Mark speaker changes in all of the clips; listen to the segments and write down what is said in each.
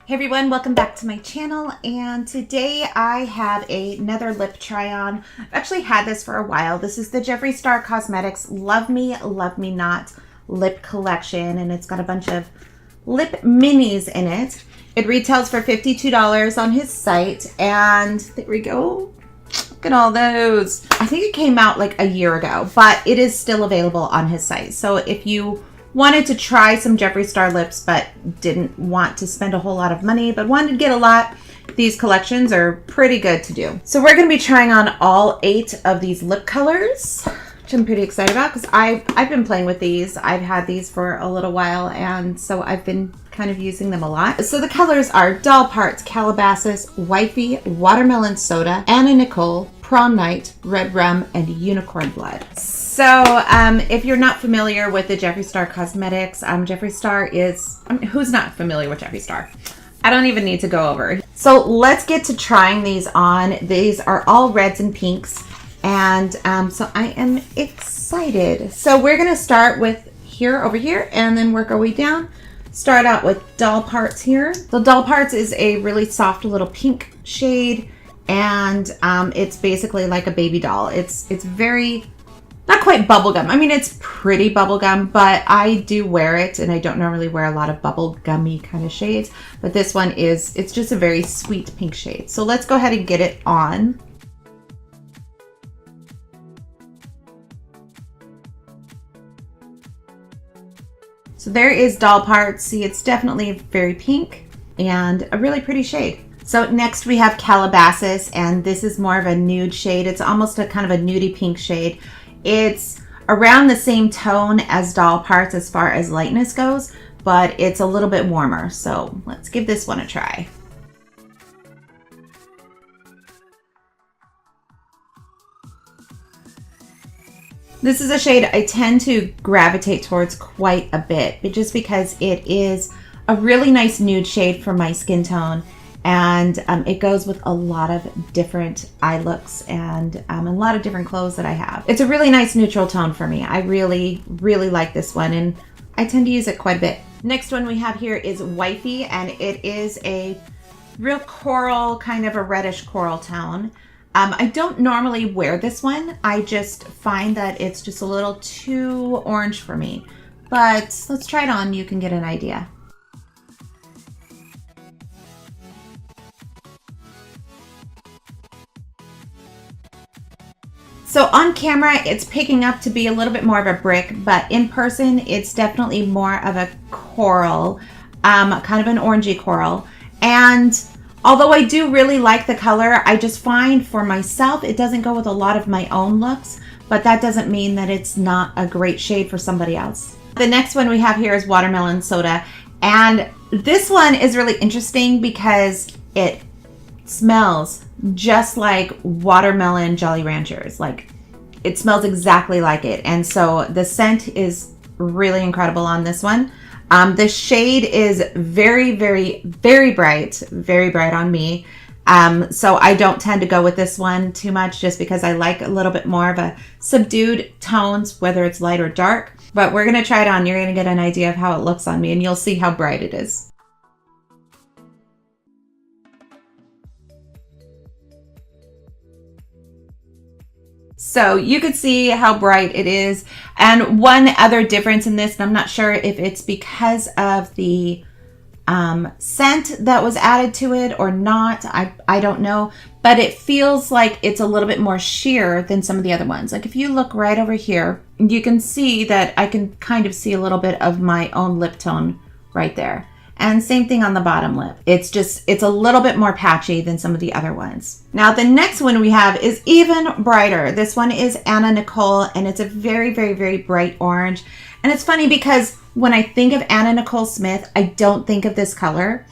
Speaker 1: Hey everyone, welcome back to my channel, and today I have another lip try on. I've actually had this for a while. This is the Jeffree Star Cosmetics Love Me Not lip collection, and it's got a bunch of lip minis in it. It retails for $52 on his site, and there we go. Look at all those. I think it came out like a year ago, but it is still available on his site. So if you wanted to try some Jeffree Star lips but didn't want to spend a whole lot of money but wanted to get a lot, these collections are pretty good to do. So we're going to be trying on all 8 of these lip colors, which I'm pretty excited about because I've been playing with these. I've had these for a little while, and so I've been kind of using them a lot. So the colors are Doll Parts, Calabasas, Wyfy, Watermelon Soda, Nicole, Prom Night, Redrum, and Unicorn Blood. So if you're not familiar with the Jeffree Star Cosmetics, Jeffree Star is, who's not familiar with Jeffree Star? I don't even need to go over. So let's get to trying these on. These are all reds and pinks, and so I am excited. So we're gonna start with over here, and then work our way down. Start out with Doll Parts here. So Doll Parts is a really soft little pink shade, and it's basically like a baby doll. It's very, not quite bubblegum. I mean, it's pretty bubblegum, but I do wear it, and I don't normally wear a lot of bubblegummy kind of shades. But this one it's just a very sweet pink shade. So let's go ahead and get it on. So there is Doll Parts. See, it's definitely very pink and a really pretty shade. So next we have Calabasas, and this is more of a nude shade. It's almost a kind of a nudie pink shade. It's around the same tone as Doll Parts as far as lightness goes, but it's a little bit warmer. So let's give this one a try. This is a shade I tend to gravitate towards quite a bit, but just because it is a really nice nude shade for my skin tone, and it goes with a lot of different eye looks and a lot of different clothes that I have. It's a really nice neutral tone for me. I really, really like this one, and I tend to use it quite a bit. Next one we have here is Wyfy, and it is a real coral, kind of a reddish coral tone. I don't normally wear this one. I just find that it's just a little too orange for me. But let's try it on. You can get an idea. So on camera, it's picking up to be a little bit more of a brick, but in person, it's definitely more of a coral, kind of an orangey coral. And although I do really like the color, I just find for myself, it doesn't go with a lot of my own looks, but that doesn't mean that it's not a great shade for somebody else. The next one we have here is Watermelon Soda, and this one is really interesting because it smells just like watermelon Jolly Ranchers. Like, it smells exactly like it, and so the scent is really incredible on this one. The shade is very, very, very bright on me. So I don't tend to go with this one too much just because I like a little bit more of a subdued tones, whether it's light or dark. But we're going to try it on. You're going to get an idea of how it looks on me, and you'll see how bright it is. So you could see how bright it is. And one other difference in this, and I'm not sure if it's because of the scent that was added to it or not, I don't know, but it feels like it's a little bit more sheer than some of the other ones. Like if you look right over here, you can see that I can kind of see a little bit of my own lip tone right there. And same thing on the bottom lip. It's a little bit more patchy than some of the other ones. Now the next one we have is even brighter. This one is Nicole, and it's a very, very, very bright orange. And it's funny because when I think of Nicole Smith, I don't think of this color.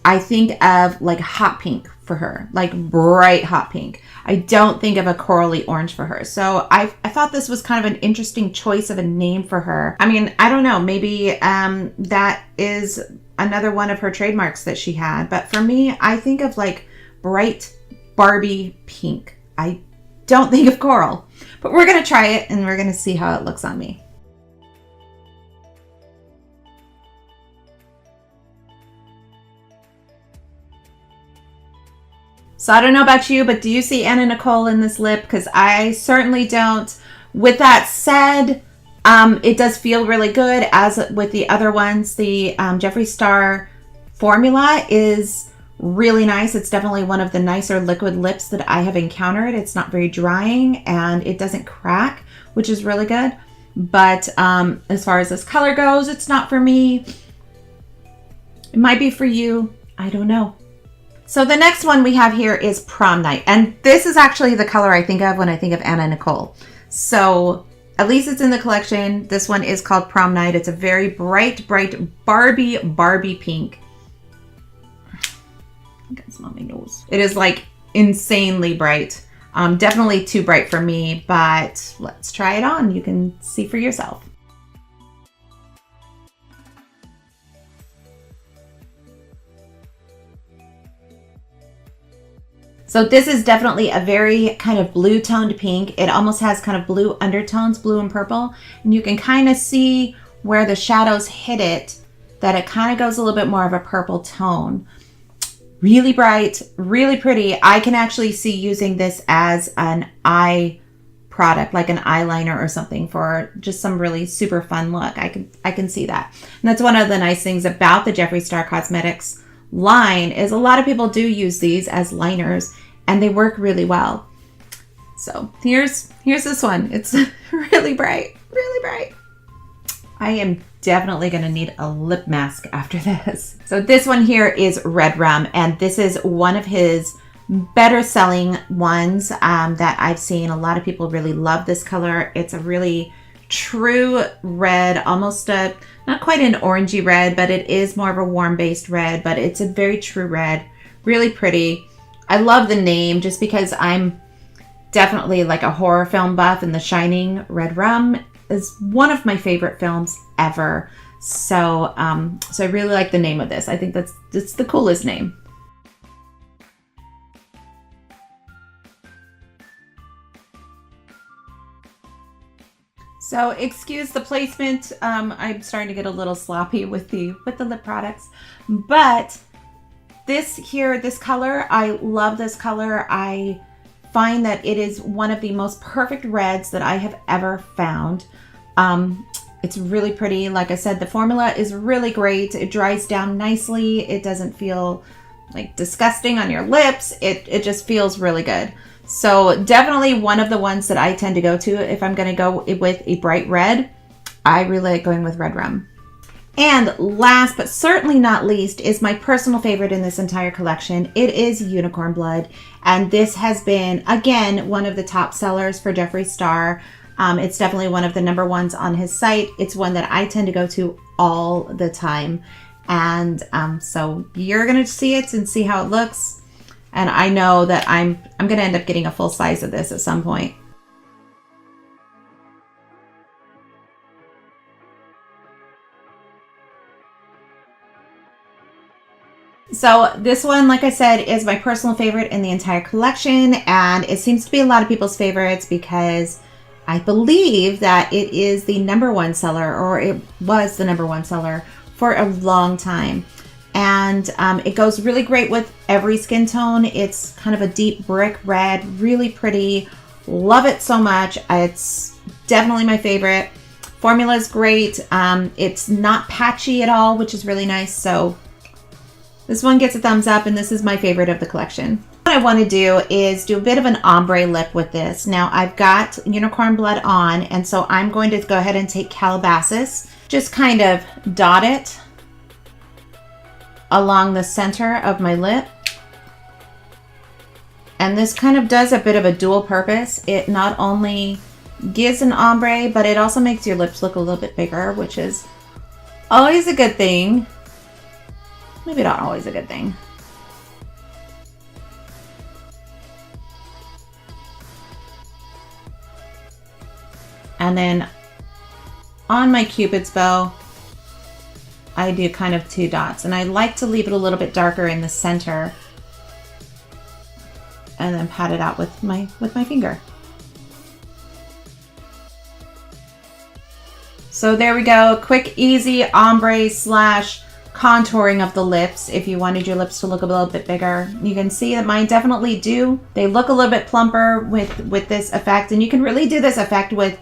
Speaker 1: I think of like hot pink for her, like bright hot pink. I don't think of a corally orange for her. So I thought this was kind of an interesting choice of a name for her. I mean, I don't know, maybe that is another one of her trademarks that she had. But for me, I think of like bright Barbie pink. I don't think of coral. But we're going to try it, and we're going to see how it looks on me. So I don't know about you, but do you see Anna Nicole in this lip? Because I certainly don't. With that said, it does feel really good, as with the other ones. The Jeffree Star formula is really nice. It's definitely one of the nicer liquid lips that I have encountered. It's not very drying and it doesn't crack, which is really good. But as far as this color goes, it's not for me. It might be for you. I don't know. So the next one we have here is Prom Night. And this is actually the color I think of when I think of Anna Nicole. So at least it's in the collection. This one is called Prom Night. It's a very bright, bright Barbie pink. I can smell my nose. It is like insanely bright. Definitely too bright for me, but let's try it on. You can see for yourself. So this is definitely a very kind of blue toned pink. It almost has kind of blue undertones, blue and purple. And you can kind of see where the shadows hit it, that it kind of goes a little bit more of a purple tone. Really bright, really pretty. I can actually see using this as an eye product, like an eyeliner or something, for just some really super fun look. I can see that. And that's one of the nice things about the Jeffree Star Cosmetics line, is a lot of people do use these as liners and they work really well. So here's this one. It's really bright, really bright. I am definitely going to need a lip mask after this. So this one here is Redrum, and this is one of his better selling ones that I've seen. A lot of people really love this color. It's a really true red, almost a, not quite an orangey red, but it is more of a warm based red, but it's a very true red. Really pretty. I love the name just because I'm definitely like a horror film buff, and The Shining, Redrum is one of my favorite films ever. So so I really like the name of this. I think it's the coolest name. So excuse the placement. I'm starting to get a little sloppy with the lip products, but this color, I love this color. I find that it is one of the most perfect reds that I have ever found. It's really pretty. Like I said, the formula is really great. It dries down nicely. It doesn't feel like disgusting on your lips. It just feels really good. So definitely one of the ones that I tend to go to if I'm going to go with a bright red. I really like going with Redrum. And last but certainly not least is my personal favorite in this entire collection. It is Unicorn Blood. And this has been, again, one of the top sellers for Jeffree Star. It's definitely one of the #1s on his site. It's one that I tend to go to all the time. And so you're going to see it and see how it looks. And I know that I'm going to end up getting a full size of this at some point. So this one, like I said, is my personal favorite in the entire collection, and it seems to be a lot of people's favorites because I believe that it is the #1 seller, or it was the #1 seller for a long time. And it goes really great with every skin tone. It's kind of a deep brick red, really pretty. Love it so much. It's definitely my favorite. Formula is great. It's not patchy at all, which is really nice. So this one gets a thumbs up, and this is my favorite of the collection. What I want to do is do a bit of an ombre lip with this. Now I've got Unicorn Blood on, and so I'm going to go ahead and take Calabasas. Just kind of dot it along the center of my lip. And this kind of does a bit of a dual purpose. It not only gives an ombre, but it also makes your lips look a little bit bigger, which is always a good thing. Maybe not always a good thing. And then on my Cupid's bow, I do kind of 2 dots, and I like to leave it a little bit darker in the center and then pat it out with my finger. So there we go. Quick, easy ombre slash contouring of the lips if you wanted your lips to look a little bit bigger. You can see that mine definitely do. They look a little bit plumper with this effect, and you can really do this effect with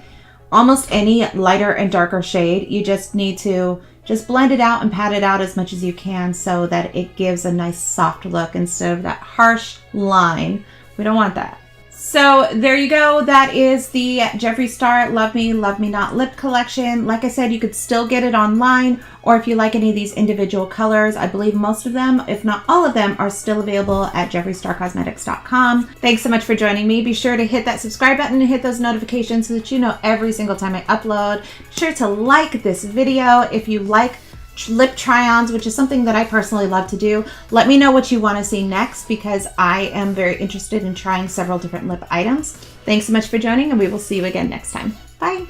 Speaker 1: almost any lighter and darker shade. You just need to just blend it out and pat it out as much as you can so that it gives a nice soft look instead of that harsh line. We don't want that. So there you go. That is the Jeffree Star Love Me Not lip collection. Like I said, you could still get it online, or if you like any of these individual colors, I believe most of them, if not all of them, are still available at jeffreestarcosmetics.com. Thanks so much for joining me. Be sure to hit that subscribe button and hit those notifications so that you know every single time I upload. Be sure to like this video if you like lip try-ons, which is something that I personally love to do. Let me know what you want to see next, because I am very interested in trying several different lip items. Thanks so much for joining, and we will see you again next time. Bye.